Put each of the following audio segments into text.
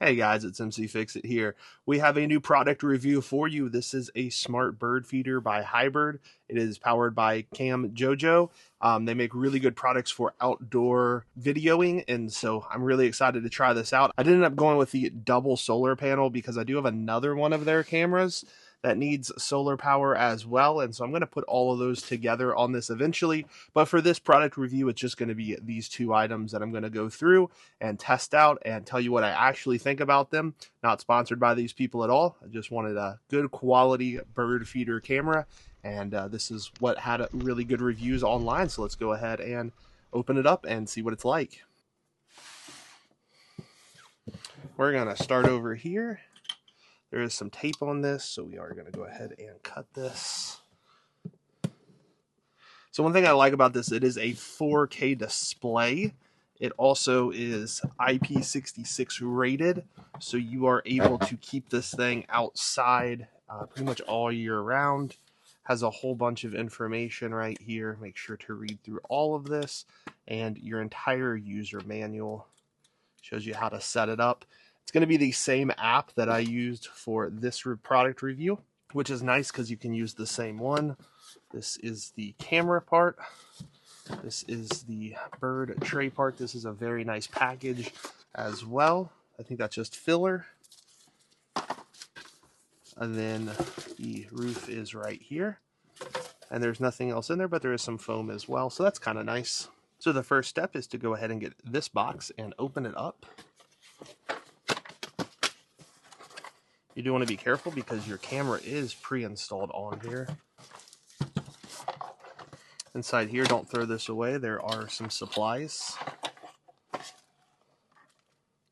Hey guys, it's MC Fixit here. We have a new product review for you. This is a smart bird feeder by HiBird. It is powered by Camojojo. They make really good products for outdoor videoing, and so I'm really excited to try this out. I did end up going with the double solar panel because I do have another one of their cameras that needs solar power as well, and so I'm going to put all of those together on this eventually. But for this product review, it's just going to be these two items that I'm going to go through and test out and tell you what I actually think about them. Not sponsored by these people at all. I just wanted a good quality bird feeder camera, and this is what had really good reviews online. So let's go ahead and open it up and see what it's like. We're going to start over here. There is some tape on this, so we are going to go ahead and cut this. So one thing I like about this, it is a 4K display. It also is IP66 rated, so you are able to keep this thing outside pretty much all year round. Has a whole bunch of information right here. Make sure to read through all of this, and your entire user manual shows you how to set it up. It's going to be the same app that I used for this product review, which is nice because you can use the same one. This is the camera part. This is the bird tray part. This is a very nice package as well. I think that's just filler. And then the roof is right here. And there's nothing else in there, but there is some foam as well. So that's kind of nice. So the first step is to go ahead and get this box and open it up. You do want to be careful because your camera is pre-installed on here. Inside here, don't throw this away. There are some supplies.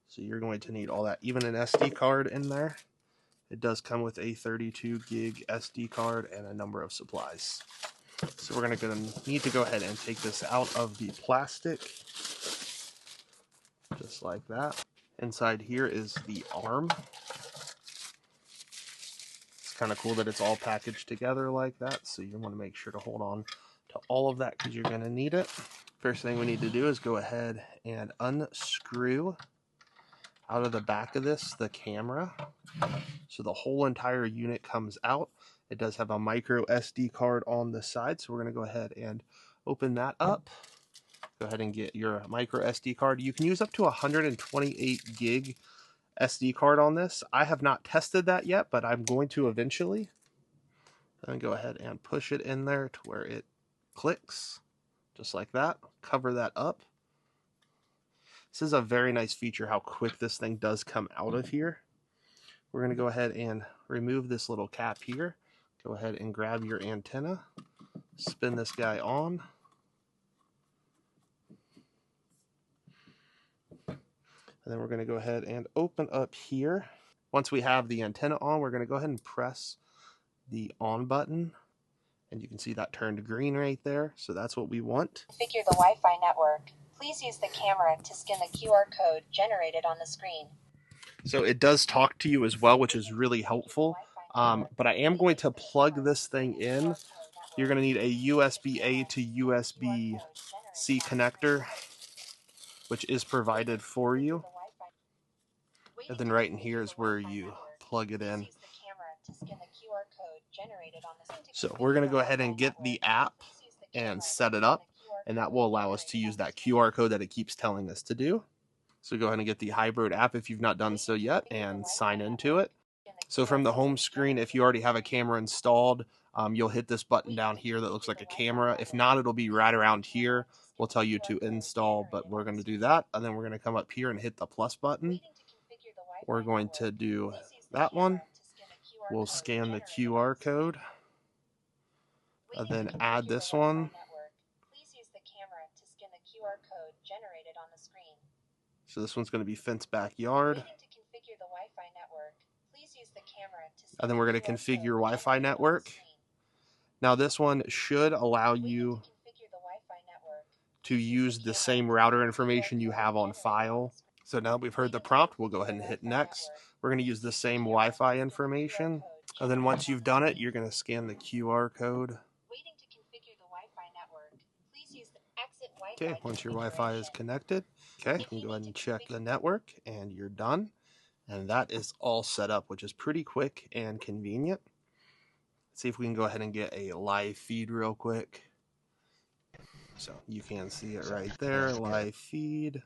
So you're going to need all that, even an SD card in there. It does come with a 32 gig SD card and a number of supplies. So we're going to need to go ahead and take this out of the plastic. Just like that. Inside here is the arm. It's kind of cool that it's all packaged together like that. So you want to make sure to hold on to all of that because you're going to need it. First thing we need to do is go ahead and unscrew out of the back of this the camera. So the whole entire unit comes out. It does have a micro SD card on the side, so we're going to go ahead and open that up. Go ahead and get your micro SD card. You can use up to 128 gig SD card on this. I have not tested that yet, but I'm going to eventually. And go ahead and push it in there to where it clicks, just like that. Cover that up. This is a very nice feature how quick this thing does come out of here. We're going to go ahead and remove this little cap here. Go ahead and grab your antenna. Spin this guy on. And then we're going to go ahead and open up here. Once we have the antenna on, we're going to go ahead and press the on button. And you can see that turned green right there. So that's what we want. Configure the Wi-Fi network. Please use the camera to scan the QR code generated on the screen. So it does talk to you as well, which is really helpful. But I am going to plug this thing in. You're going to need a USB-A to USB-C connector, which is provided for you. And then right in here is where you plug it in. So we're going to go ahead and get the app and set it up, and that will allow us to use that QR code that it keeps telling us to do. So go ahead and get the HiBird app if you've not done so yet and sign into it. So from the home screen, if you already have a camera installed, you'll hit this button down here that looks like a camera. If not, it'll be right around here. We'll tell you to install, but we're going to do that. And then we're going to come up here and hit the plus button. We're going to do that one. We'll scan the QR code. And then add this one. So this one's going to be fence backyard. And then we're going to configure Wi-Fi network. Now this one should allow you to use the same router information you have on file. So now that we've heard the prompt, we'll go ahead and hit next. We're going to use the same Wi-Fi information. And then once you've done it, you're going to scan the QR code. Okay, once your Wi-Fi is connected, okay, you can go ahead and check the network and you're done. And that is all set up, which is pretty quick and convenient. Let's see if we can go ahead and get a live feed real quick. So you can see it right there, live feed.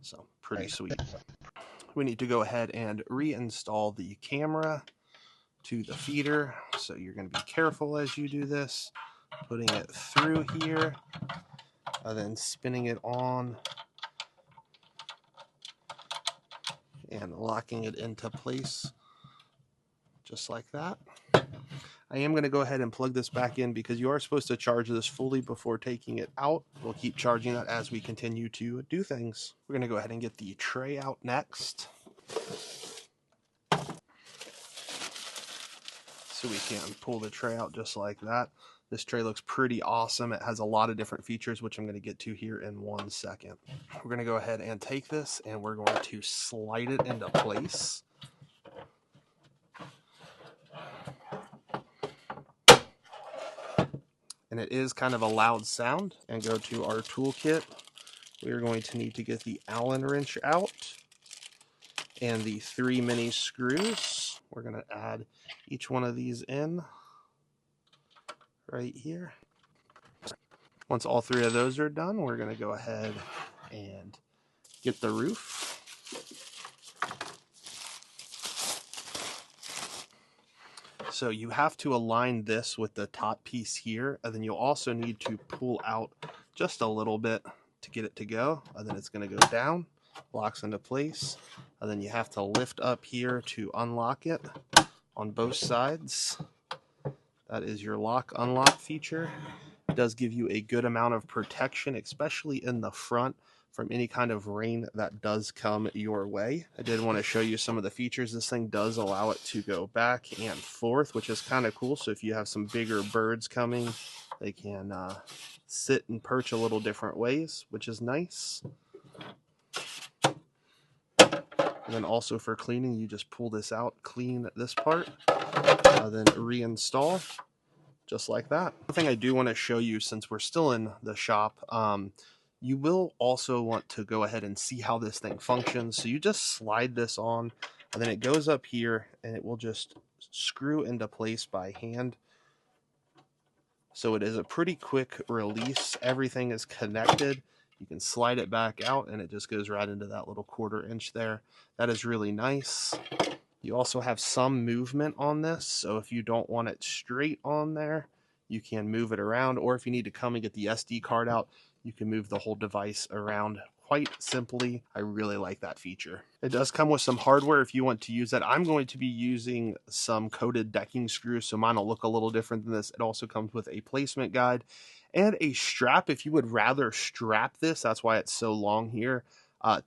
So pretty sweet. We need to go ahead and reinstall the camera to the feeder. So you're going to be careful as you do this, putting it through here, and then spinning it on and locking it into place just like that. I am going to go ahead and plug this back in because you are supposed to charge this fully before taking it out. We'll keep charging that as we continue to do things. We're going to go ahead and get the tray out next, so we can pull the tray out just like that. This tray looks pretty awesome. It has a lot of different features, which I'm going to get to here in 1 second. We're going to go ahead and take this and we're going to slide it into place. And it is kind of a loud sound. And go to our toolkit. We are going to need to get the Allen wrench out and the 3 mini screws. We're going to add each one of these in right here. Once all 3 of those are done, we're going to go ahead and get the roof. So you have to align this with the top piece here, and then you'll also need to pull out just a little bit to get it to go, and then it's going to go down, locks into place, and then you have to lift up here to unlock it on both sides. That is your lock unlock feature. It does give you a good amount of protection, especially in the front, from any kind of rain that does come your way. I did want to show you some of the features. This thing does allow it to go back and forth, which is kind of cool. So if you have some bigger birds coming, they can sit and perch a little different ways, which is nice. And then also for cleaning, you just pull this out, clean this part, then reinstall just like that. One thing I do want to show you, since we're still in the shop, you will also want to go ahead and see how this thing functions. So you just slide this on, and then it goes up here, and it will just screw into place by hand. So it is a pretty quick release. Everything is connected. You can slide it back out, and it just goes right into that little 1/4 inch there. That is really nice. You also have some movement on this, so if you don't want it straight on there, you can move it around, or if you need to come and get the SD card out, you can move the whole device around quite simply. I really like that feature. It does come with some hardware if you want to use that. I'm going to be using some coated decking screws, so mine will look a little different than this. It also comes with a placement guide and a strap if you would rather strap this. That's why it's so long here.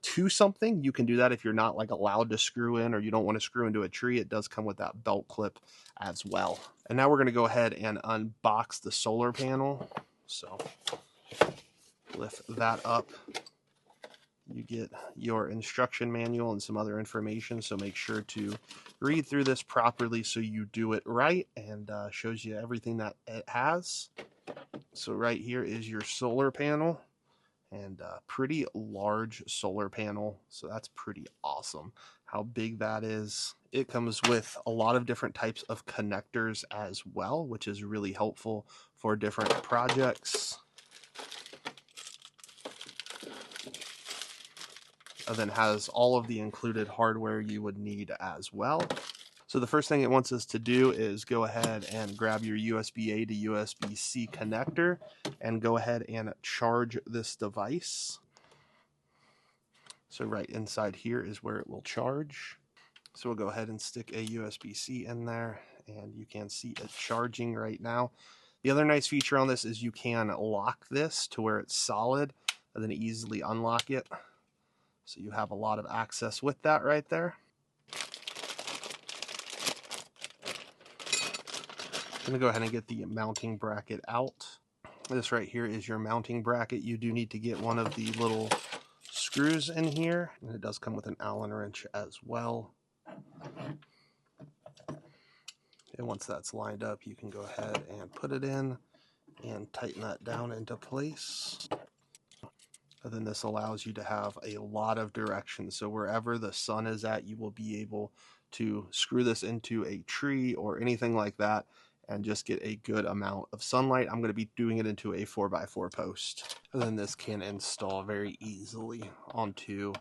To something, you can do that if you're not like allowed to screw in, or you don't want to screw into a tree. It does come with that belt clip as well. And now we're going to go ahead and unbox the solar panel. So lift that up. You get your instruction manual and some other information, so make sure to read through this properly so you do it right, and shows you everything that it has. So right here is your solar panel, and pretty large solar panel, so that's pretty awesome how big that is. It comes with a lot of different types of connectors as well, which is really helpful for different projects. And then has all of the included hardware you would need as well. So the first thing it wants us to do is go ahead and grab your USB-A to USB-C connector and go ahead and charge this device. So right inside here is where it will charge. So we'll go ahead and stick a USB-C in there, and you can see it charging right now. The other nice feature on this is you can lock this to where it's solid and then easily unlock it. So you have a lot of access with that right there. I'm going to go ahead and get the mounting bracket out. This right here is your mounting bracket. You do need to get one of the little screws in here, and it does come with an Allen wrench as well. And once that's lined up, you can go ahead and put it in and tighten that down into place. And then this allows you to have a lot of direction. So wherever the sun is at, you will be able to screw this into a tree or anything like that and just get a good amount of sunlight. I'm going to be doing it into a 4x4 post. And then this can install very easily onto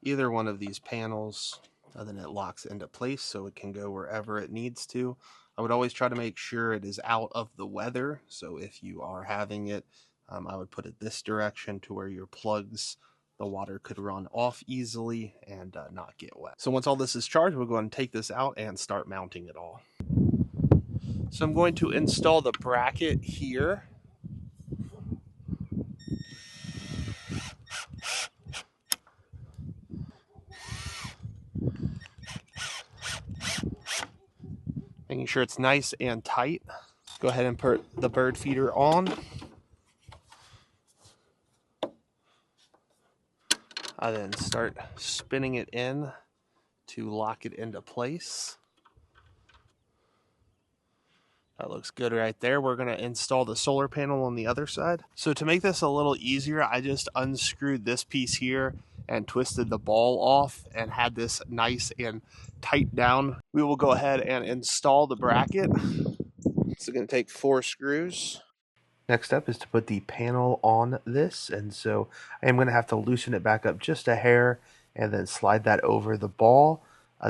either one of these panels. And then it locks into place so it can go wherever it needs to. I would always try to make sure it is out of the weather. So if you are having it, I would put it this direction to where your plugs, the water could run off easily and not get wet. So once all this is charged, we'll go ahead and take this out and start mounting it all. So I'm going to install the bracket here. Making sure it's nice and tight. Go ahead and put the bird feeder on. I then start spinning it in to lock it into place. That looks good right there. We're going to install the solar panel on the other side. So to make this a little easier, I just unscrewed this piece here and twisted the ball off and had this nice and tight down. We will go ahead and install the bracket. It's going to take 4 screws. Next up is to put the panel on this, and so I am going to have to loosen it back up just a hair and then slide that over the ball.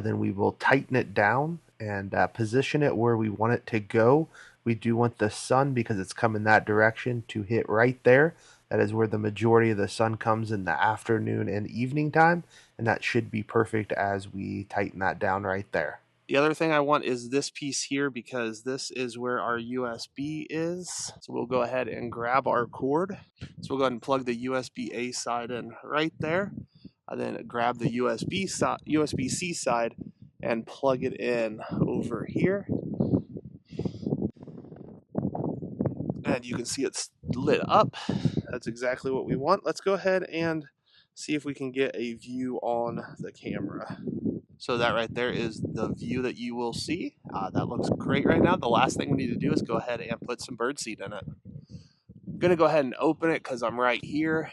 Then we will tighten it down and position it where we want it to go. We do want the sun, because it's coming that direction, to hit right there. That is where the majority of the sun comes in the afternoon and evening time, and that should be perfect as we tighten that down right there. The other thing I want is this piece here, because this is where our USB is. So we'll go ahead and grab our cord. So we'll go ahead and plug the USB-A side in right there. And then grab the USB-C side and plug it in over here. And you can see it's lit up. That's exactly what we want. Let's go ahead and see if we can get a view on the camera. So that right there is the view that you will see. That looks great right now. The last thing we need to do is go ahead and put some birdseed in it. I'm going to go ahead and open it because I'm right here.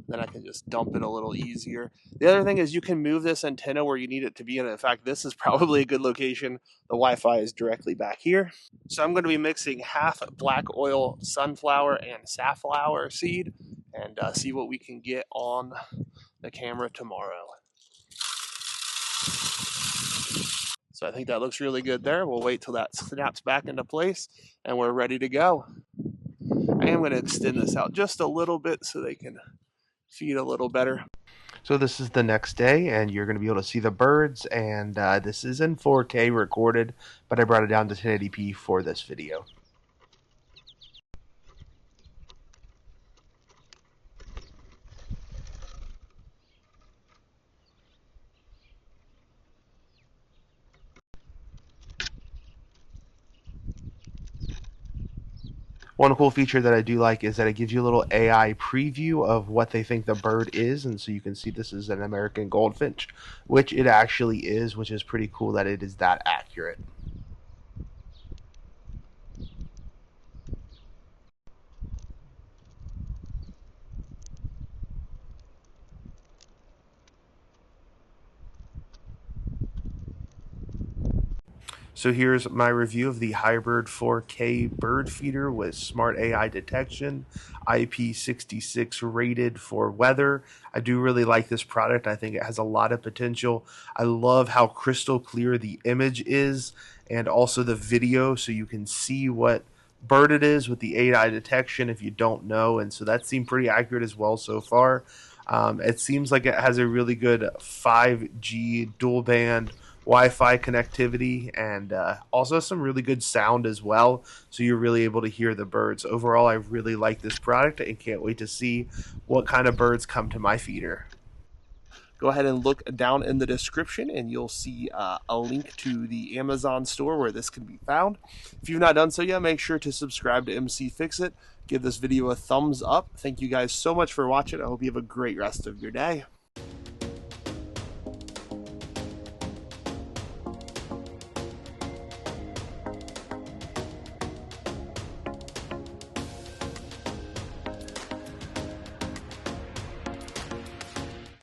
Then I can just dump it a little easier. The other thing is you can move this antenna where you need it to be. And in fact, this is probably a good location. The Wi-Fi is directly back here. So I'm going to be mixing half black oil sunflower and safflower seed and see what we can get on the camera tomorrow. So I think that looks really good there. We'll wait till that snaps back into place and we're ready to go. I am going to extend this out just a little bit so they can feed a little better. So this is the next day and you're going to be able to see the birds, and this is in 4K recorded, but I brought it down to 1080p for this video. One cool feature that I do like is that it gives you a little AI preview of what they think the bird is, and so you can see this is an American goldfinch, which it actually is, which is pretty cool that it is that accurate. So here's my review of the HiBird 4K bird feeder with smart AI detection, IP66 rated for weather. I do really like this product. I think it has a lot of potential. I love how crystal clear the image is and also the video, so you can see what bird it is with the AI detection if you don't know, and so that seemed pretty accurate as well so far. It seems like it has a really good 5G dual band Wi-Fi connectivity, and also some really good sound as well, so you're really able to hear the birds. Overall, I really like this product and can't wait to see what kind of birds come to my feeder. Go ahead and look down in the description and you'll see a link to the Amazon store where this can be found. If you've not done so yet, make sure to subscribe to MC Fix It. Give this video a thumbs up. Thank you guys so much for watching. I hope you have a great rest of your day.